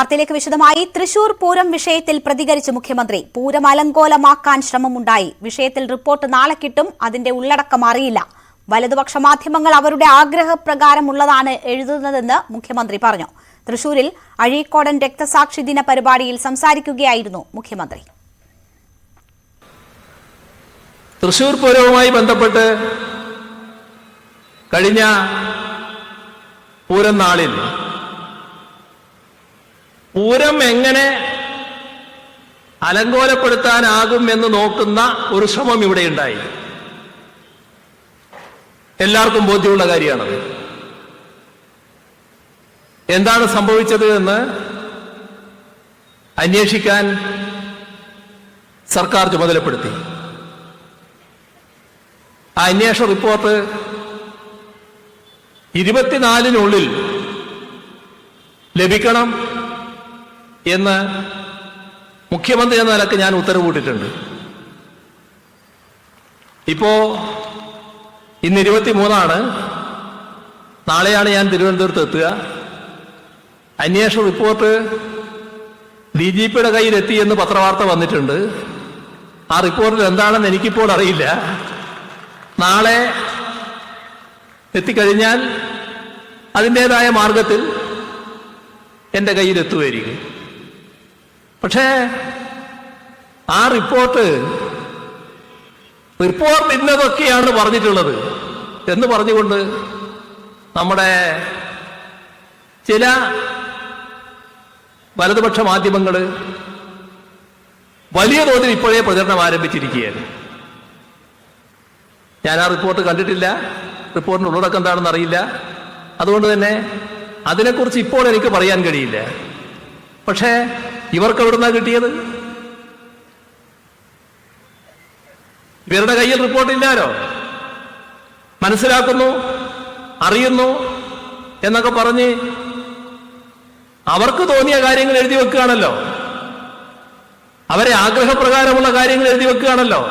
വാർത്തയിലേക്ക് വിശദമായി. തൃശൂർ പൂരം വിഷയത്തിൽ പ്രതികരിച്ച് മുഖ്യമന്ത്രി. പൂരം അലങ്കോലമാക്കാൻ ശ്രമമുണ്ടായി. വിഷയത്തിൽ റിപ്പോർട്ട് നാളെ കിട്ടും. അതിന്റെ ഉള്ളടക്കം അറിയില്ല. വലതുപക്ഷ മാധ്യമങ്ങൾ അവരുടെ ആഗ്രഹപ്രകാരമുള്ളതാണ് എഴുതുന്നതെന്ന് മുഖ്യമന്ത്രി പറഞ്ഞു. തൃശൂരിൽ അഴീക്കോടൻ രക്തസാക്ഷി ദിന പരിപാടിയിൽ സംസാരിക്കുകയായിരുന്നു മുഖ്യമന്ത്രി. തൃശൂർ പൂരവുമായി ബന്ധപ്പെട്ട് കഴിഞ്ഞ പൂരം നാളിൽ പൂരം എങ്ങനെ അലങ്കോലപ്പെടുത്താനാകും എന്ന് നോക്കുന്ന ഒരു ശ്രമം ഇവിടെ ഉണ്ടായി. എല്ലാവർക്കും ബോധ്യമുള്ള കാര്യമാണത്. എന്താണ് സംഭവിച്ചത് എന്ന് അന്വേഷിക്കാൻ സർക്കാർ ചുമതലപ്പെടുത്തി. ആ അന്വേഷണ റിപ്പോർട്ട് 24-നുള്ളിൽ ലഭിക്കണം എന്ന് മുഖ്യമന്ത്രി എന്ന നിലക്ക് ഞാൻ ഉത്തരവിട്ടിട്ടുണ്ട്. ഇപ്പോ ഇന്ന് 23-ആണ്. നാളെയാണ് ഞാൻ തിരുവനന്തപുരത്ത് എത്തുക. അന്വേഷണ റിപ്പോർട്ട് DGPയുടെ കയ്യിലെത്തി എന്ന് പത്രവാർത്ത വന്നിട്ടുണ്ട്. ആ റിപ്പോർട്ടിൽ എന്താണെന്ന് എനിക്കിപ്പോൾ അറിയില്ല. നാളെ എത്തിക്കഴിഞ്ഞാൽ അതിൻ്റെതായ മാർഗത്തിൽ എൻ്റെ കയ്യിലെത്തുമായിരിക്കും. പക്ഷേ ആ റിപ്പോർട്ട് ഇന്നതൊക്കെയാണ് പറഞ്ഞിട്ടുള്ളത് എന്ന് പറഞ്ഞുകൊണ്ട് നമ്മുടെ ചില വലതുപക്ഷ മാധ്യമങ്ങൾ വലിയ തോതിൽ ഇപ്പോഴേ പ്രചരണം ആരംഭിച്ചിരിക്കുകയാണ്. ഞാൻ ആ റിപ്പോർട്ട് കണ്ടിട്ടില്ല. റിപ്പോർട്ടിൻ്റെ ഉള്ളടക്കം എന്താണെന്ന് അറിയില്ല. അതുകൊണ്ട് തന്നെ അതിനെക്കുറിച്ച് ഇപ്പോൾ എനിക്ക് പറയാൻ കഴിയില്ല. പക്ഷേ ഇവർക്ക് എവിടുന്നാ കിട്ടിയത്? ഇവരുടെ കയ്യിൽ റിപ്പോർട്ടില്ലാലോ. മനസ്സിലാക്കുന്നു, അറിയുന്നു എന്നൊക്കെ പറഞ്ഞ് അവർക്ക് തോന്നിയ കാര്യങ്ങൾ എഴുതി വെക്കുകയാണല്ലോ. അവരെ ആഗ്രഹപ്രകാരമുള്ള കാര്യങ്ങൾ എഴുതി വെക്കുകയാണല്ലോ.